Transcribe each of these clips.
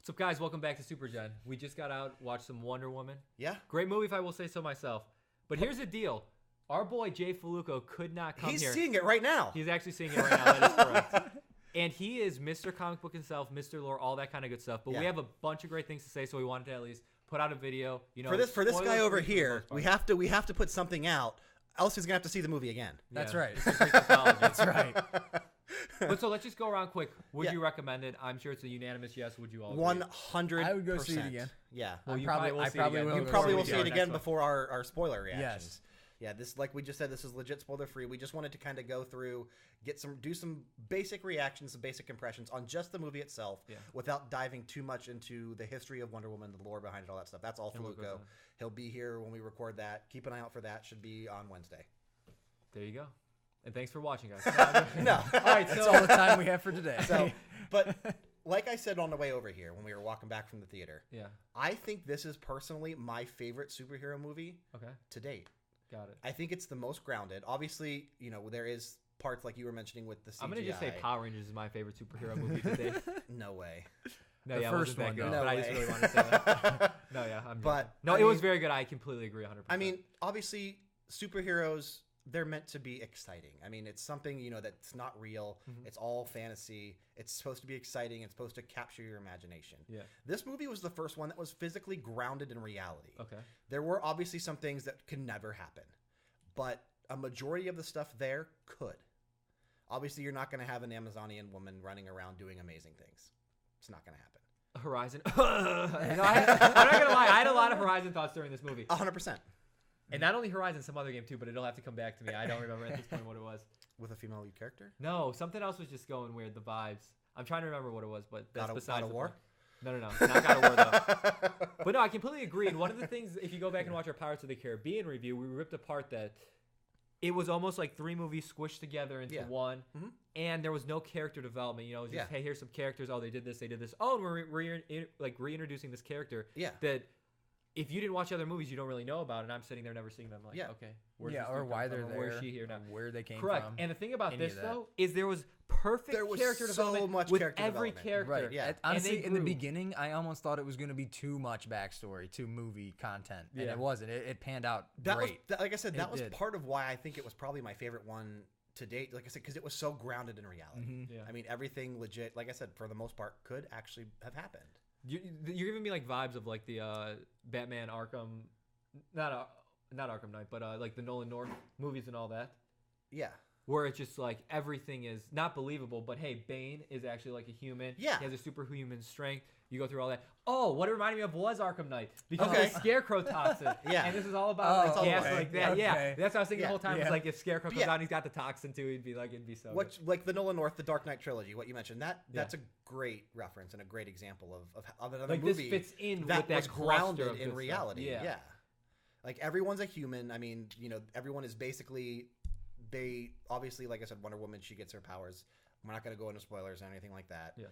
So, guys, welcome back to SuperGen. We just got out, watched some Wonder Woman. Yeah. Great movie, if I will say so myself. But here's the deal. Our boy, Jay Faluco, could not come here. He's seeing it right now. He's actually seeing it right now. That is correct. And he is Mr. Comic Book himself, Mr. Lore, all that kind of good stuff. But we have a bunch of great things to say, so we wanted to at least put out a video. You know, for this guy over here, we have to put something out. Else he's gonna have to see the movie again. That's right. That's right. But so let's just go around quick. Would you recommend it? I'm sure it's a unanimous yes. Would you all? 100%. I would go see it again. Yeah. Well, I probably will. You probably will see it again before our spoiler reactions. Yes. Yeah, this, like we just said, this is legit spoiler free. We just wanted to kind of go through, do some basic reactions, some basic impressions on just the movie itself, without diving too much into the history of Wonder Woman, the lore behind it, all that stuff. That's all Faluco. He'll be here when we record that. Keep an eye out for that. Should be on Wednesday. There you go. And thanks for watching, guys. No. All right, that's all the time we have for today. So, but like I said on the way over here when we were walking back from the theater, I think this is personally my favorite superhero movie to date. Got it. I think it's the most grounded. Obviously, you know, there is parts like you were mentioning with the CGI. I'm going to just say Power Rangers is my favorite superhero movie to date. No way. No, the first one, good, no but way. I just really wanted to say that. No, yeah. It was very good. I completely agree 100%. I mean, obviously, superheroes, they're meant to be exciting. I mean, it's something, you know, that's not real. It's all fantasy. It's supposed to be exciting. It's supposed to capture your imagination. Yeah. This movie was the first one that was physically grounded in reality. Okay. There were obviously some things that could never happen, but a majority of the stuff there could. Obviously, you're not going to have an Amazonian woman running around doing amazing things. It's not going to happen. Horizon. I'm not going to lie. I had a lot of Horizon thoughts during this movie. 100%. And not only Horizon, some other game too, but it'll have to come back to me. I don't remember at this point what it was. With a female lead character? No, something else was just going weird. The vibes. I'm trying to remember what it was, but that's besides God of War? No, not God of War though. But no, I completely agree. And one of the things, if you go back and watch our Pirates of the Caribbean review, we ripped apart that it was almost like 3 movies squished together into one, and there was no character development. You know, it was just hey, here's some characters. Oh, they did this. Oh, and we're reintroducing this character. Yeah. That if you didn't watch other movies, you don't really know about, and I'm sitting there never seeing them. Like, okay, or why they're there, where is she here now? Where they came Correct. from. And the thing about this though is there was perfect character development with every character. Right. Yeah. Honestly, in the beginning, I almost thought it was going to be too much backstory, too movie content, and it wasn't. It panned out great. Like I said, that was part of why I think it was probably my favorite one to date. Like I said, because it was so grounded in reality. Yeah. I mean, everything legit. Like I said, for the most part, could actually have happened. You're giving me like vibes of like the Batman Arkham, not Arkham Knight, but like the Nolan North movies and all that. Yeah. Where it's just like everything is not believable, but hey, Bane is actually like a human. Yeah. He has a superhuman strength. You go through all that. Oh, what it reminded me of was Arkham Knight because of the Scarecrow toxin. And this is all about gas like that. Okay. Yeah. That's what I was thinking the whole time. It's like if Scarecrow comes out and he's got the toxin too, it'd be so good. Like the Nolan North, the Dark Knight trilogy, what you mentioned, that's a great reference and a great example of another movie this fits in that with was that grounded in reality. Yeah. Like everyone's a human. I mean, you know, everyone is basically, they obviously, like I said, Wonder Woman, she gets her powers. We're not going to go into spoilers or anything like that. Yeah.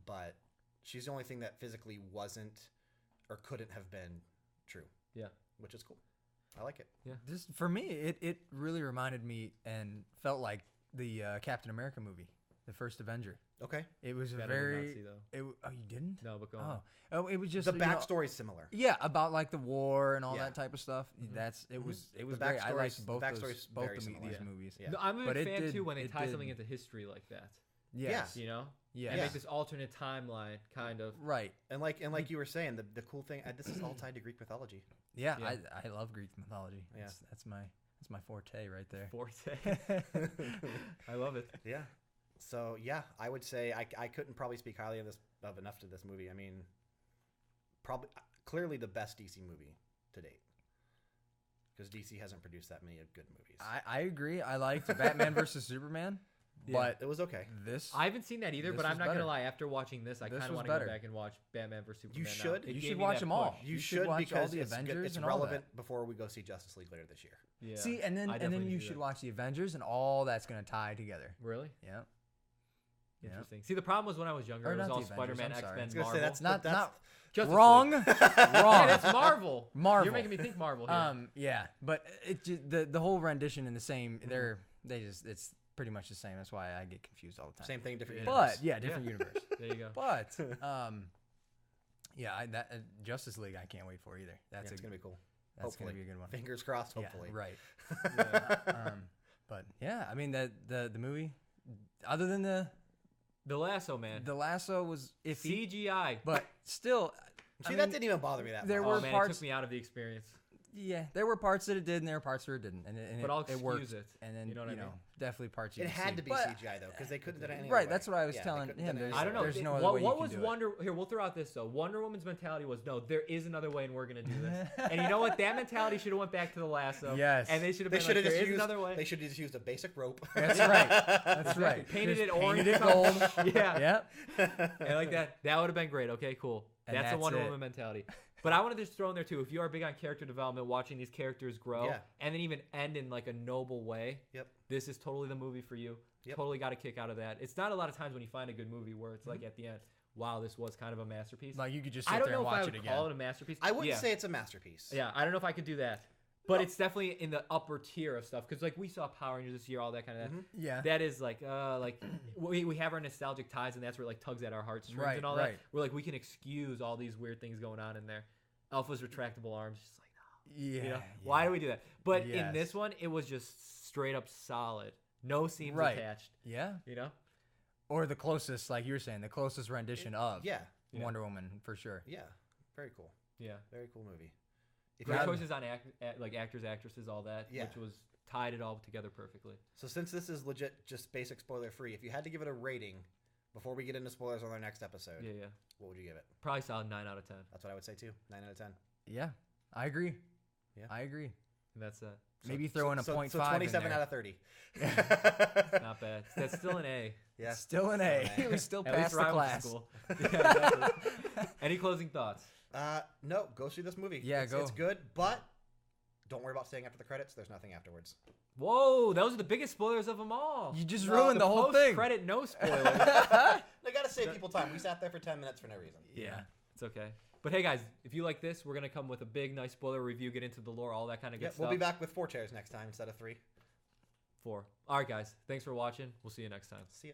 But she's the only thing that physically wasn't or couldn't have been true. Yeah. Which is cool. I like it. Yeah. This, for me, it really reminded me and felt like the Captain America movie, the first Avenger. Okay. It was that very. I did not see, though. Oh, you didn't? No, but go on. Oh, it was just the backstory's similar. Yeah, about like the war and all that type of stuff. It was great. I liked both these movies. Yeah. No, I'm a big fan too when they tie something into history like that. Yes. You know? Yeah. And make this alternate timeline kind of. Right. And like you were saying, the cool thing, this is all tied to Greek mythology. Yeah. I love Greek mythology. Yeah. That's my forte right there. Forte. I love it. Yeah. So yeah, I would say I couldn't probably speak highly of enough to this movie. I mean, probably clearly the best DC movie to date, because DC hasn't produced that many good movies. I agree. I liked Batman versus Superman, but it was okay. I haven't seen that either, but I'm not gonna lie. After watching this, I kind of want to go back and watch Batman versus Superman. You should. You should watch them all. You should watch because all the Avengers it's and relevant before we go see Justice League later this year. Yeah. See, and then you should watch the Avengers, and all that's gonna tie together. Really? Yeah. Interesting. See, the problem was when I was younger, it was all Spider-Man, X-Men, Marvel. Say, that's not just wrong. Wrong. Yeah, that's Marvel. Marvel. You're making me think Marvel here. Yeah, but it just, the whole rendition in the same. It's pretty much the same. That's why I get confused all the time. Same thing, different universe. But different universe. There you go. But Yeah, Justice League I can't wait for either. That's it's gonna be cool. That's gonna be a good one. Fingers crossed. Hopefully. Yeah, right. But yeah, I mean the movie, other than the Lasso, man. The Lasso was iffy. CGI, but still. See, that didn't even bother me that much. There were parts. It took me out of the experience. Yeah, there were parts that it did, and there were parts where it didn't, but I'll it worked. it. And then you know what I mean? Definitely parts. It had to be CGI though, because they couldn't do it any right. way. That's what I was telling him. I don't know. There's no other way what you was can do Wonder? Here, we'll throw out this though. Wonder Woman's mentality was no, there is another way, and we're gonna do this. And you know what? That mentality should have went back to the Lasso. Yes. And they should have been like, there is another way. They should have just used a basic rope. That's right. That's right. Painted it orange, it gold. Yeah. And like that. That would have been great. Okay, cool. That's the Wonder Woman mentality. But I want to just throw in there too, if you are big on character development, watching these characters grow, and then even end in like a noble way, this is totally the movie for you. Totally got a kick out of that. It's not a lot of times when you find a good movie where it's like at the end, wow, this was kind of a masterpiece. Like you could just sit there and watch it again. I don't know if I would call it a masterpiece. I wouldn't say it's a masterpiece. Yeah, I don't know if I could do that. But it's definitely in the upper tier of stuff because like we saw Power Rangers this year, all that kind of that. Yeah, that is like we have our nostalgic ties, and that's where it like tugs at our heartstrings and all that. We're like we can excuse all these weird things going on in there. Alpha's retractable arms, just like you know? Why do we do that? But in this one, it was just straight up solid, no seams attached. Yeah, you know, or the closest, like you were saying, the closest rendition of Wonder Woman for sure. Yeah, very cool. Yeah, very cool movie. Great choices on like actors, actresses, all that, which was tied it all together perfectly. So since this is legit just basic spoiler free, if you had to give it a rating before we get into spoilers on our next episode, what would you give it? Probably solid 9 out of 10. That's what I would say too. 9 out of 10. Yeah, I agree. Yeah, I agree. And that's maybe throw in a 0.5. So 27 out of 30. Not bad. That's still an A. Yeah, still an A. It was still past the class. School. Yeah, exactly. Any closing thoughts? No. Go see this movie. Yeah, It's good, but don't worry about staying after the credits. There's nothing afterwards. Whoa, those are the biggest spoilers of them all. You just ruined the whole thing. Credit, no spoilers. I gotta save people time. We sat there for 10 minutes for no reason. Yeah, it's okay. But hey, guys, if you like this, we're gonna come with a big, nice spoiler review, get into the lore, all that kind of good stuff. We'll be back with 4 chairs next time instead of 3. 4. All right, guys. Thanks for watching. We'll see you next time. See ya.